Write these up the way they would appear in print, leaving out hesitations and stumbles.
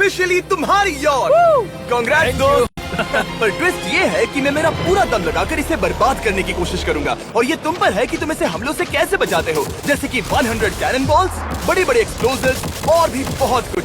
Officially तुम्हारी yacht. Congrats दोस्त। पर ट्विस्ट ये है कि मैं मेरा पूरा दम लगाकर इसे बर्बाद करने की कोशिश करूंगा और ये तुम पर है कि तुम इसे हमलों से कैसे बचाते हो, जैसे कि 100 कैनन बॉल्स, बड़े बड़े एक्सप्लोजिव्स और भी बहुत कुछ।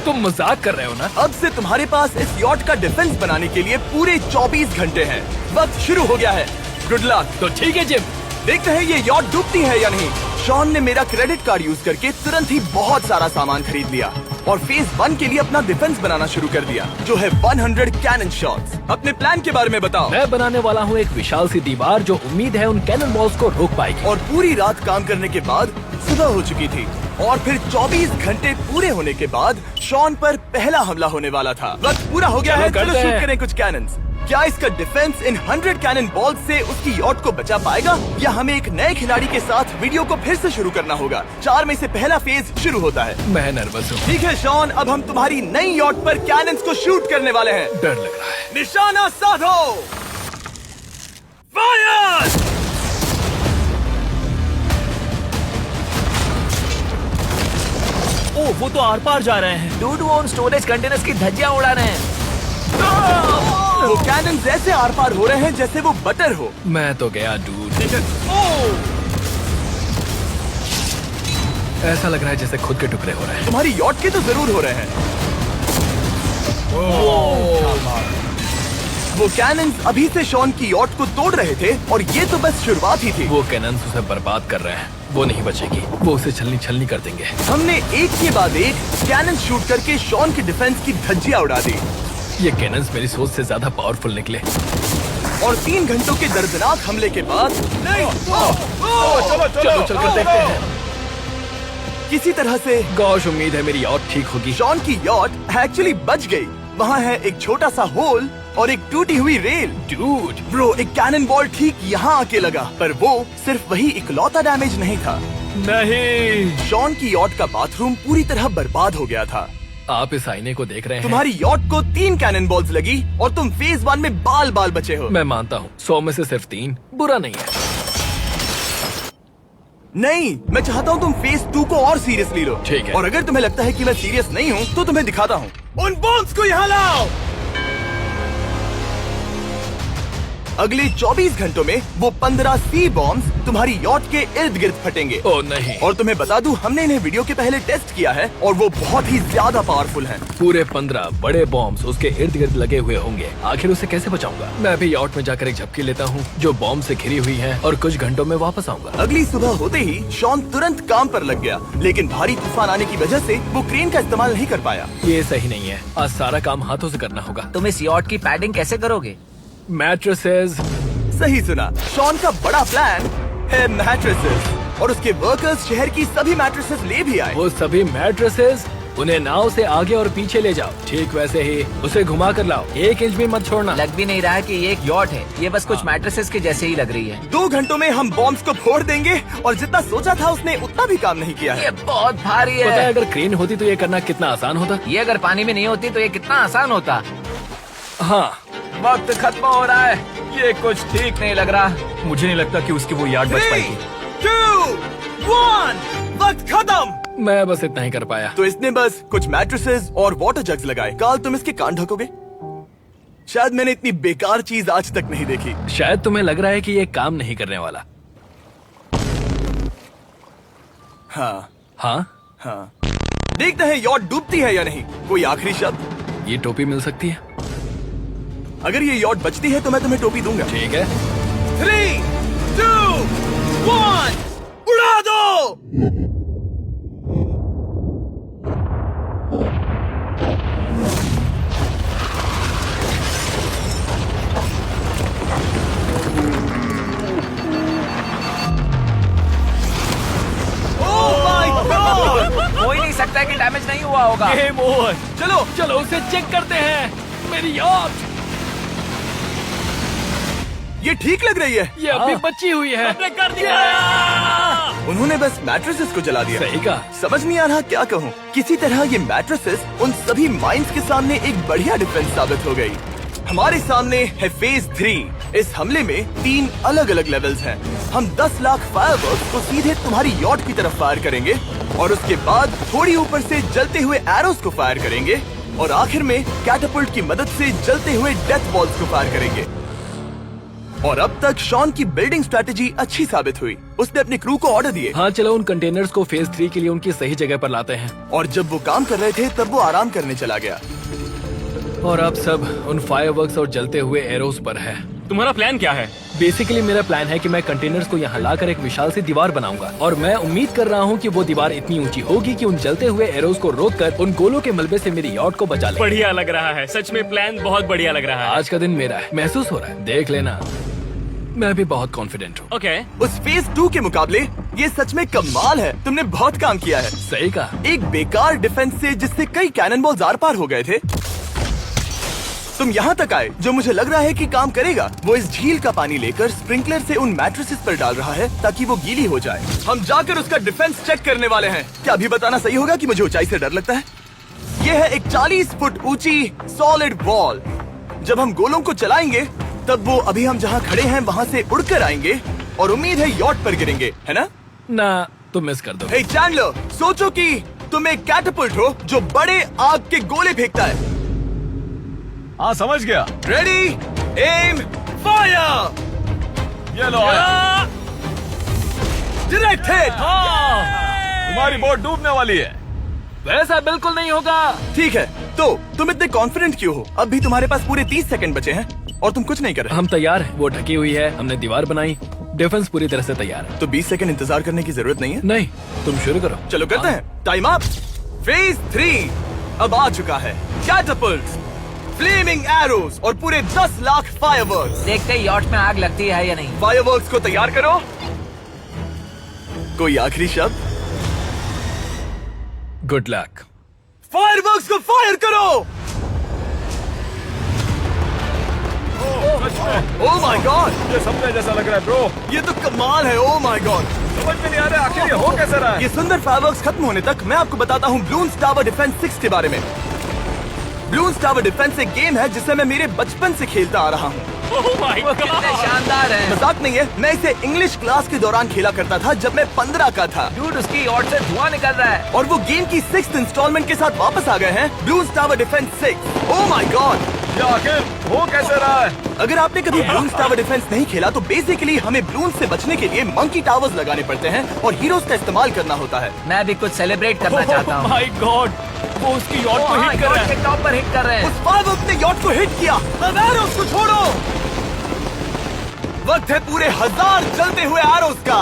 तुम मजाक कर रहे हो ना? अब से तुम्हारे पास इस यॉट का डिफेंस बनाने के लिए पूरे 24 घंटे हैं। वक्त शुरू हो गया है। Good luck. तो ठीक है जिम, देखते हैं ये यॉट डूबती है या नहीं। शॉन ने मेरा क्रेडिट कार्ड यूज करके तुरंत ही बहुत सारा सामान खरीद लिया और फेज 1 के लिए अपना डिफेंस बनाना शुरू कर दिया, जो है 100 कैनन शॉट्स। अपने प्लान के बारे में बताओ। मैं बनाने वाला हूँ एक विशाल सी दीवार जो उम्मीद है उन कैनन बॉल्स को रोक पाएगी। और पूरी रात काम करने के बाद सुबह हो चुकी थी और फिर 24 घंटे पूरे होने के बाद शॉन पर पहला हमला होने वाला था। वक्त पूरा हो गया है, चलो शूट करें कुछ कैनन्स। क्या इसका डिफेंस इन 100 कैनन बॉल्स से उसकी यॉट को बचा पाएगा या हमें एक नए खिलाड़ी के साथ वीडियो को फिर से शुरू करना होगा? 4 में से पहला फेज शुरू होता है। मैं नर्वस हूँ। ठीक है शॉन, अब हम तुम्हारी नई यॉट पर कैनन्स को शूट करने वाले हैं। डर लग रहा है। निशाना साधो। फायर! ओ, वो तो आर पार जा रहे हैं। डूड, वो उन स्टोरेज कंटेनर्स की धज्जियां उड़ा रहे हैं। वो कैनन्स ऐसे आर पार हो रहे हैं जैसे वो बटर हो। मैं तो गया डूड। ऐसा लग रहा है जैसे खुद के टुकड़े हो रहे हैं। तुम्हारी यॉट के तो जरूर हो रहे हैं। वो कैनन्स अभी से शॉन की यॉट को तोड़ रहे थे और ये तो बस शुरुआत ही थी। वो कैनन्स उसे बर्बाद कर रहे हैं। वो नहीं बचेगी। वो उसे छलनी छलनी कर देंगे। हमने एक के बाद एक कैनन शूट करके शॉन की डिफेंस की धज्जियां उड़ा दी। ये कैनन्स मेरी सोच से ज्यादा पावरफुल निकले। और 3 घंटों के दर्दनाक हमले के बाद चलो चलकर देखते हैं। किसी तरह से गॉश, उम्मीद है मेरी यॉट ठीक होगी। शॉन की यॉट एक्चुअली बच गई। वहाँ है एक छोटा सा होल और एक टूटी हुई रेल। डूड ब्रो, एक कैनन बॉल ठीक यहाँ आके लगा, पर वो सिर्फ वही इकलौता डैमेज नहीं था। नहीं, शॉन की यॉट का बाथरूम पूरी तरह बर्बाद हो गया था। आप इस आईने को देख रहे हैं। तुम्हारी यॉट को 3 कैनन बॉल्स लगी और तुम फेज 1 में बाल बाल बचे हो। मैं मानता हूँ 100 में से सिर्फ 3 बुरा नहीं है। नहीं, मैं चाहता हूँ तुम फेज 2 को और सीरियसली लो। ठीक है। और अगर तुम्हें लगता है कि मैं सीरियस नहीं हूँ तो तुम्हें दिखाता हूँ। उन बॉम्ब्स को यहाँ लाओ। अगले 24 घंटों में वो 15 सी बॉम्ब्स तुम्हारी यॉट के इर्द गिर्द फटेंगे। ओ नहीं। और तुम्हें बता दूं, हमने इन्हें वीडियो के पहले टेस्ट किया है और वो बहुत ही ज्यादा पावरफुल हैं। पूरे 15 बड़े बॉम्ब्स उसके इर्द गिर्द लगे हुए होंगे। आखिर उसे कैसे बचाऊंगा? मैं भी यॉट में जाकर एक झपकी लेता हूँ जो बॉम्ब से घिरी हुई है और कुछ घंटों में वापस आऊंगा। अगली सुबह होते ही शॉन तुरंत काम पर लग गया, लेकिन भारी तूफान आने की वजह से वो क्रेन का इस्तेमाल नहीं कर पाया। ये सही नहीं है। आज सारा काम हाथों से करना होगा। तुम इस यॉट की पैडिंग कैसे करोगे? मैट्रेसेस। सही सुना, शॉन का बड़ा प्लान है मैट्रेसेस और उसके वर्कर्स शहर की सभी मैट्रेसेस ले भी आए। वो सभी मैट्रेसेस उन्हें नाव से आगे और पीछे ले जाओ। ठीक वैसे ही उसे घुमा कर लाओ। 1 इंच भी मत छोड़ना। लग भी नहीं रहा है कि ये एक यॉट है। ये बस कुछ मैट्रेसेस के जैसे ही लग रही है। 2 घंटों में हम बॉम्ब्स को फोड़ देंगे और जितना सोचा था उसने उतना भी काम नहीं किया है। ये बहुत भारी पता है है। अगर क्रेन होती तो ये करना कितना आसान होता। ये अगर पानी में नहीं होती तो ये कितना आसान होता। हाँ, वक्त खत्म हो रहा है। ये कुछ ठीक नहीं लग रहा। मुझे नहीं लगता कि उसकी वो याद बच 3, पाएगी। 2, 1, वक्त खत्म। मैं बस इतना ही कर पाया। तो इसने बस कुछ मैट्रेसेस और वाटर जग्स लगाए। काल, तुम इसके कान ढकोगे? शायद मैंने इतनी बेकार चीज आज तक नहीं देखी। शायद तुम्हें लग रहा है कि ये काम नहीं करने वाला। हाँ हाँ, हाँ, देखते हैं यॉट डूबती है या नहीं। कोई आखिरी शब्द? ये टोपी मिल सकती है। अगर ये यॉट बचती है तो मैं तुम्हें टोपी दूंगा। ठीक है। 3, 2, 1, उड़ा दो। हो ही नहीं सकता कि डैमेज नहीं हुआ होगा। Game over. चलो चलो उसे चेक करते हैं। मेरी यॉट ये ठीक लग रही है। ये अभी बची हुई है। हमने कर दिया। उन्होंने बस मैट्रेसेस को जला दिया। सही कहा। समझ नहीं आ रहा क्या कहूँ। किसी तरह ये मैट्रेसेस उन सभी माइंस के सामने एक बढ़िया डिफेंस साबित हो गई। हमारे सामने है फेज 3। इस हमले में 3 अलग अलग लेवल्स हैं। हम 10 लाख फायरवर्क्स को सीधे तुम्हारी यॉट की तरफ फायर करेंगे और उसके बाद थोड़ी ऊपर से जलते हुए एरोस को फायर करेंगे और आखिर में कैटापल्ट की मदद से जलते हुए डेथ बॉल्स को फायर करेंगे। और अब तक शॉन की बिल्डिंग स्ट्रेटेजी अच्छी साबित हुई। उसने अपने क्रू को ऑर्डर दिए। हाँ चलो उन कंटेनर्स को फेज 3 के लिए उनकी सही जगह पर लाते हैं। और जब वो काम कर रहे थे तब वो आराम करने चला गया। और अब सब उन फायरवर्क्स और जलते हुए एरोस पर है। तुम्हारा प्लान क्या है? बेसिकली मेरा प्लान है कि मैं कंटेनर्स को यहाँ लाकर एक विशाल सी दीवार बनाऊंगा और मैं उम्मीद कर रहा हूँ कि वो दीवार इतनी ऊंची होगी कि उन जलते हुए एरोस को रोककर उन गोलों के मलबे से मेरी यॉट को बचा ले। बढ़िया लग रहा है, सच में प्लान बहुत बढ़िया लग रहा है। आज का दिन मेरा है, महसूस हो रहा है, देख लेना। मैं भी बहुत कॉन्फिडेंट हूँ। ओके। उस फेज 2 के मुकाबले ये सच में कमाल है। तुमने बहुत काम किया है। सही कहा। एक बेकार डिफेंस से जिससे कई कैनन बॉल्स आर पार हो गए थे, तुम यहाँ तक आए। जो मुझे लग रहा है कि काम करेगा, वो इस झील का पानी लेकर स्प्रिंकलर से उन मैट्रेसेस पर डाल रहा है ताकि वो गीली हो जाए। हम जाकर उसका डिफेंस चेक करने वाले हैं। क्या अभी बताना सही होगा कि मुझे ऊंचाई से डर लगता है? ये है एक 40 फुट ऊंची सॉलिड वॉल। जब हम गोलों को चलाएंगे तब वो अभी हम जहाँ खड़े हैं वहाँ से उड़कर आएंगे और उम्मीद है यॉट पर गिरेंगे, है ना? ना तुम मिस कर दो। हे चैंडलर, सोचो कि तुम एक कैटापल्ट हो जो बड़े आग के गोले फेंकता है। हाँ समझ गया। Ready, aim, fire. ये लो आया। Direct hit. तुम्हारी बोट डूबने वाली है। वैसा बिल्कुल नहीं होगा। ठीक है, तो तुम इतने कॉन्फिडेंट क्यों हो? अब भी तुम्हारे पास पूरे 30 सेकंड बचे हैं और तुम कुछ नहीं कर रहे। हम तैयार हैं। वो ढकी हुई है, हमने दीवार बनाई, डिफेंस पूरी तरह से तैयार है। तो 20 सेकंड इंतजार करने की जरूरत नहीं है। नहीं, तुम शुरू करो। चलो करते हैं। Time up. फेज 3 अब आ चुका है। कैटापल्ट, फ्लेमिंग एरोस और पूरे 10 लाख फायरवर्क्स। देखते ही यॉट में आग लगती है या नहीं। फायरवर्क्स को तैयार करो। कोई आखिरी शब्द? Good luck. फायरवर्क्स को फायर करो। ओह माय गॉड, ये सपने जैसा लग रहा है ब्रो। ये तो कमाल है। ओह माय गॉड, समझ में नहीं आ रहा आखिर ये हो कैसे रहा है। ये सुंदर फायरवर्क्स खत्म होने तक मैं आपको बताता हूँ ब्लून्स टावर डिफेंस 6 के बारे में। ब्लून्स टावर डिफेंस एक गेम है जिसे मैं मेरे बचपन से खेलता आ रहा हूँ। ओह माय कितने गॉड। शानदार है। मजाक नहीं है, मैं इसे इंग्लिश क्लास के दौरान खेला करता था जब मैं 15 का था। डूड, उसकी यॉट से धुआं निकल रहा है। और वो गेम की 6th इंस्टॉलमेंट के साथ वापस आ गए हैं, balloons tower defence 6। Oh my God, ये आखिर हो कैसे रहा है। अगर आपने कभी ब्लून्स टावर डिफेंस नहीं खेला तो बेसिकली हमें ब्लून्स से बचने के लिए मंकी टावर्स लगाने पड़ते हैं और हीरोज का इस्तेमाल करना होता है। मैं भी कुछ सेलिब्रेट करना चाहता हूँ। माय गॉड, वो उसकी यॉट को हाँ, हिट कर रहा यॉट है। के टॉप पर हिट कर रहे हैं। उस फायरवर्क ने यॉट को हिट किया। अब एरोस को छोड़ो। वक्त है पूरे 1000 जलते हुए एरोस का।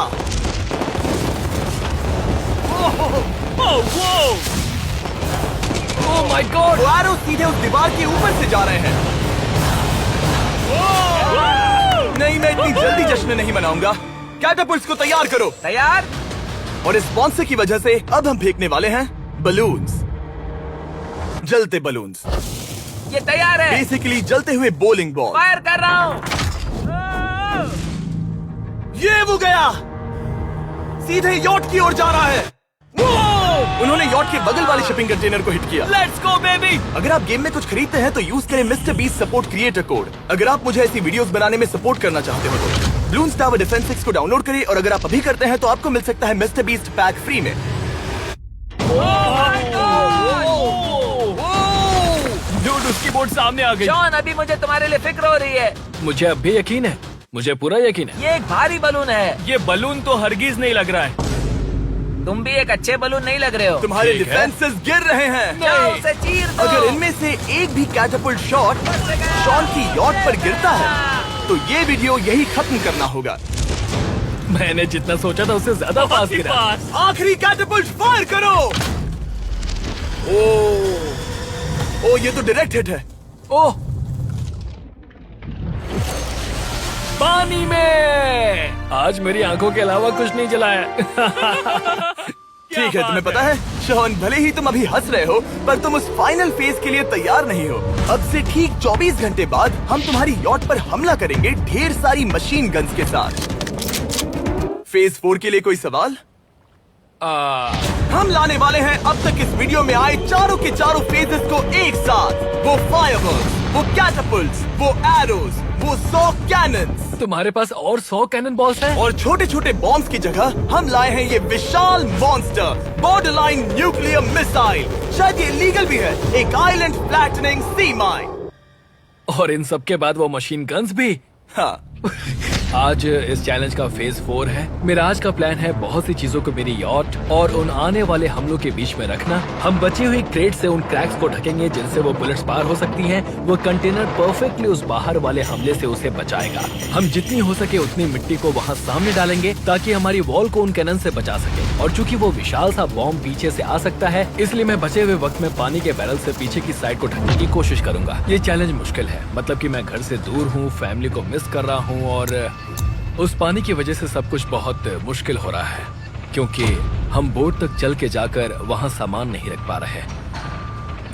Oh my God. वो एरोस सीधे उस दीवार के ऊपर से जा रहे हैं। नहीं, मैं इतनी जल्दी जश्न नहीं मनाऊंगा। कैटापल्ट्स को तैयार करो। तैयार। और इस स्पॉन्सर की वजह से अब हम फेंकने वाले हैं बलून्स, जलते बलून्स। ये तैयार है। बेसिकली जलते हुए बोलिंग बॉल। फायर कर रहा हूँ। ये वो गया, सीधे यॉट की ओर जा रहा है। उन्होंने यॉट के बगल वाले शिपिंग कंटेनर को हिट किया। Let's go baby. अगर आप गेम में कुछ खरीदते हैं तो यूज करें mister beast support creator code. अगर आप मुझे ऐसी वीडियोस बनाने में सपोर्ट करना चाहते हो तो ब्लून्स टावर डिफेंस 6 को डाउनलोड करें और अगर आप अभी करते हैं तो आपको मिल सकता है मिस्टर बीस्ट पैक फ्री में। डूड, उसकी बोट सामने आ गई। जॉन, अभी मुझे तुम्हारे लिए फिक्र हो रही है। मुझे अब भी यकीन है, मुझे पूरा यकीन है। ये एक भारी बलून है। ये बलून तो हरगिज नहीं लग रहा है। तुम भी एक अच्छे बलून नहीं लग रहे हो। तुम्हारे ठीक है। डिफेंसेस गिर रहे हैं। जाओ उसे चीर दो। अगर इनमें से एक भी कैटापल्ट शॉट शॉन की यॉट पर गिरता है तो ये वीडियो यही खत्म करना होगा। मैंने जितना सोचा था उससे ज्यादा पास गिरा। पास। आखिरी कैटापल्ट फायर करो। ओ ये तो डायरेक्ट हिट है। ओह, पानी में। आज मेरी आंखों के अलावा कुछ नहीं जला है। ठीक है, तुम्हें पता है शॉन, भले ही तुम अभी हंस रहे हो पर तुम उस फाइनल फेज के लिए तैयार नहीं हो। अब से ठीक 24 घंटे बाद हम तुम्हारी यॉट पर हमला करेंगे ढेर सारी मशीन गन्स के साथ। फेज 4 के लिए कोई सवाल? हम लाने वाले हैं अब तक इस वीडियो में आए चारों के चारों फेजेस को एक साथ। वो फायरवर्क्स, वो कैटapults, वो एरोज, वो 100 कैनन्स तुम्हारे पास और 100 कैनन बॉल्स हैं? और छोटे छोटे बॉम्ब्स की जगह हम लाए हैं ये विशाल मॉन्स्टर बॉर्डरलाइन न्यूक्लियर मिसाइल। शायद ये लीगल भी है, एक आइलैंड फ्लैटनिंग सी माइन। और इन सब के बाद वो मशीन गन्स भी। हाँ, आज इस चैलेंज का फेज 4 है। मेरा आज का प्लान है बहुत सी चीजों को मेरी यॉट और उन आने वाले हमलों के बीच में रखना। हम बची हुई क्रेट से उन क्रैक्स को ढकेंगे जिनसे वो बुलेट्स पार हो सकती हैं। वो कंटेनर परफेक्टली उस बाहर वाले हमले से उसे बचाएगा। हम जितनी हो सके उतनी मिट्टी को वहाँ सामने डालेंगे ताकि हमारी वॉल को उन कैनन से बचा सके। और चूंकि वो विशाल सा बॉम्ब पीछे से आ सकता है, इसलिए मैं बचे हुए वक्त में पानी के बैरल से पीछे की साइड को ढकने की कोशिश करूंगा। ये चैलेंज मुश्किल है, मतलब कि मैं घर से दूर हूँ, फैमिली को मिस कर रहा हूँ और उस पानी की वजह से सब कुछ बहुत मुश्किल हो रहा है, क्योंकि हम बोट तक चल के जाकर वहाँ सामान नहीं रख पा रहे।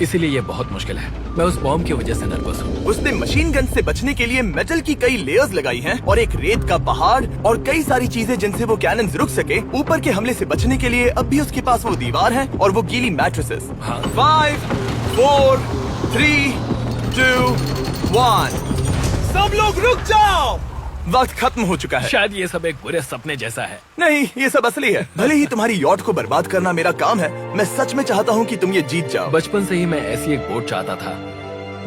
इसीलिए ये बहुत मुश्किल है। मैं उस बॉम्ब की वजह से नर्वस हूँ। उसने मशीन गन से बचने के लिए मेटल की कई लेयर्स लगाई हैं और एक रेत का पहाड़ और कई सारी चीजें जिनसे वो कैनन्स रुक सके। ऊपर के हमले से बचने के लिए अब भी उसके पास वो दीवार है और वो गीली मैट्रेसेस। हाँ। 5, 4, 3, 2, 1 सब लोग रुक जाओ, वक्त खत्म हो चुका है। शायद ये सब एक बुरे सपने जैसा है। नहीं, ये सब असली है। भले ही तुम्हारी यॉट को बर्बाद करना मेरा काम है, मैं सच में चाहता हूँ कि तुम ये जीत जाओ। बचपन से ही मैं ऐसी एक बोट चाहता था।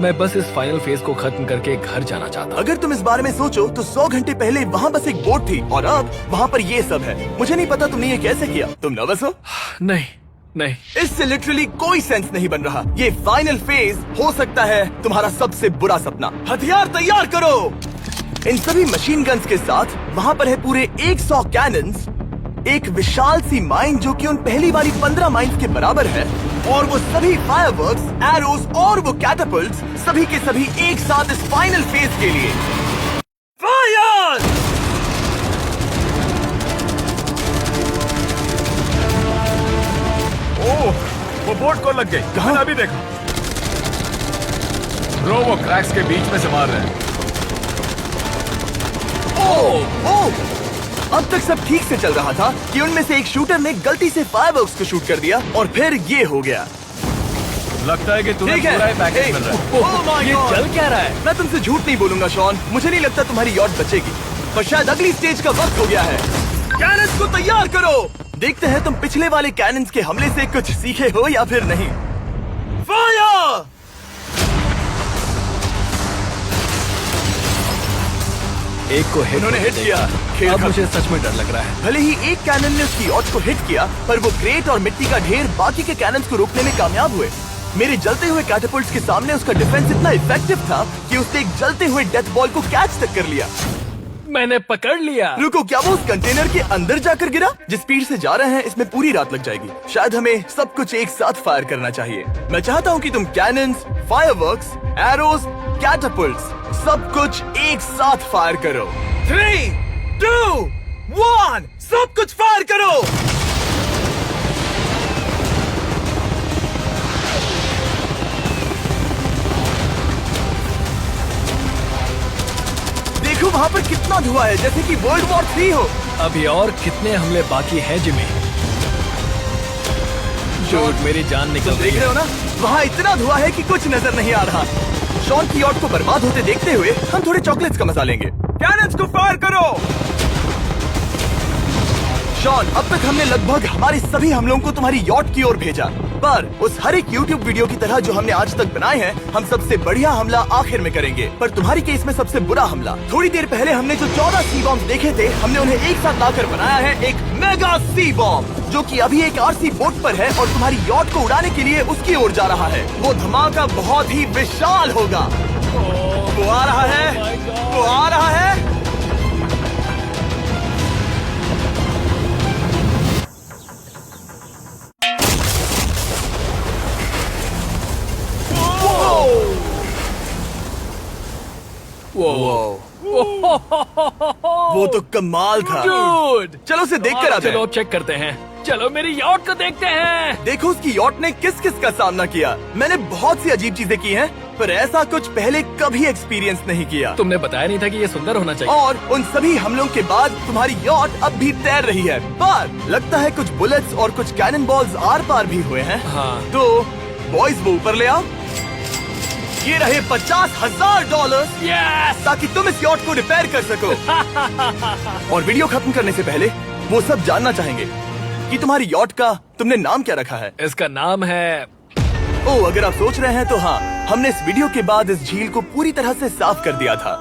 मैं बस इस फाइनल फेज को खत्म करके घर जाना चाहता। अगर तुम इस बारे में सोचो तो 100 घंटे पहले वहाँ बस एक बोट थी और अब वहाँ पर ये सब है। मुझे नहीं पता तुमने ये कैसे किया। तुम नर्वस हो? नहीं नहीं, इससे लिटरली कोई सेंस नहीं बन रहा। ये फाइनल फेज हो सकता है तुम्हारा सबसे बुरा सपना। हथियार तैयार करो। इन सभी मशीन गन्स के साथ वहाँ पर है पूरे 100 कैनन्स, एक विशाल सी माइन जो कि उन पहली वाली 15 माइन्स के बराबर है, और वो सभी फायरवर्क्स, एरोज और वो कैटapults सभी के सभी एक साथ इस फाइनल फेज के लिए। फायर! ओह, वो बोट को लग गई। कहाँ? मैंने अभी देखा। ब्रो, वो क्रैक्स के बीच में से मार रहे हैं। ओह! अब तक सब ठीक से चल रहा था कि उनमें से एक शूटर ने गलती से फायरवर्क्स को शूट कर दिया और फिर ये हो गया। लगता है कि तुम्हें ठीक है। पूरा ही पैकेज मिल रहा है। Oh my ये God! चल क्या रहा है? मैं तुमसे झूठ नहीं बोलूंगा शॉन, मुझे नहीं लगता तुम्हारी यॉट बचेगी, पर शायद अगली स्टेज का वक्त हो गया है। कैनन्स को तैयार करो। देखते हैं तुम पिछले वाले कैनन्स के हमले से कुछ सीखे हो या फिर नहीं। फायर! एक को हिट उन्होंने हिट किया। खेल अब खत्म। मुझे सच में डर लग रहा है। भले ही एक कैनन ने उसकी यॉट को हिट किया, पर वो क्रेट और मिट्टी का ढेर बाकी के कैनन्स को रोकने में कामयाब हुए। मेरे जलते हुए कैटapults के सामने उसका डिफेंस इतना इफेक्टिव था कि उसने एक जलते हुए डेथ बॉल को कैच तक कर लिया। मैंने पकड़ लिया। रुको, क्या वो उस कंटेनर के अंदर जाकर गिरा? जिस स्पीड से जा रहे हैं इसमें पूरी रात लग जाएगी। शायद हमें सब कुछ एक साथ फायर करना चाहिए। मैं चाहता हूँ कि तुम कैनन्स, फायरवर्क्स, एरोज, कैटapults सब कुछ एक साथ फायर करो। 3, 2, 1 सब कुछ फायर करो। देखो वहाँ पर कितना धुआं है, जैसे कि वर्ल्ड वॉर 3 हो। अभी और कितने हमले बाकी हैं जिमी? शूट, मेरी जान निकल तुम रही देख रहे है। हो ना, वहाँ इतना धुआं है कि कुछ नजर नहीं आ रहा। शॉन की यॉट को बर्बाद होते देखते हुए हम थोड़े चॉकलेट्स का मजा लेंगे। कैनन्स को फायर करो। शॉन, अब तक हमने लगभग हमारे सभी हमलों को तुम्हारी यॉट की ओर भेजा, पर उस हर एक YouTube वीडियो की तरह जो हमने आज तक बनाए हैं, हम सबसे बढ़िया हमला आखिर में करेंगे। पर तुम्हारी केस में सबसे बुरा हमला, थोड़ी देर पहले हमने जो 14 सी बॉम्ब देखे थे, हमने उन्हें एक साथ लाकर बनाया है एक मेगा सी बॉम्ब, जो कि अभी एक RC बोट पर है और तुम्हारी यॉट को उड़ाने के लिए उसकी ओर जा रहा है। वो धमाका बहुत ही विशाल होगा। वो आ रहा है, वो आ रहा है। वो तो कमाल था। Dude! चलो उसे देख कर आते चलो हैं। चेक करते हैं। चलो मेरी यॉट को देखते हैं। देखो उसकी यॉट ने किस किस का सामना किया। मैंने बहुत सी अजीब चीजें की हैं, पर ऐसा कुछ पहले कभी एक्सपीरियंस नहीं किया। तुमने बताया नहीं था कि ये सुंदर होना चाहिए। और उन सभी हमलों के बाद तुम्हारी यॉट अब भी तैर रही है, पर लगता है कुछ बुलेट्स और कुछ कैनन बॉल्स आर पार भी हुए हैं। हाँ। तो बॉयज वो ऊपर ले आओ। ये रहे $50,000 ताकि तुम इस यॉट को रिपेयर कर सको। और वीडियो खत्म करने से पहले वो सब जानना चाहेंगे कि तुम्हारी यॉट का तुमने नाम क्या रखा है। इसका नाम है ओह, अगर आप सोच रहे हैं तो हाँ, हमने इस वीडियो के बाद इस झील को पूरी तरह से साफ कर दिया था।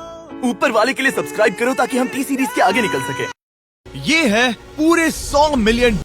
ऊपर वाले के लिए सब्सक्राइब करो ताकि हम टी सीरीज के आगे निकल सके। ये है पूरे $100 मिलियन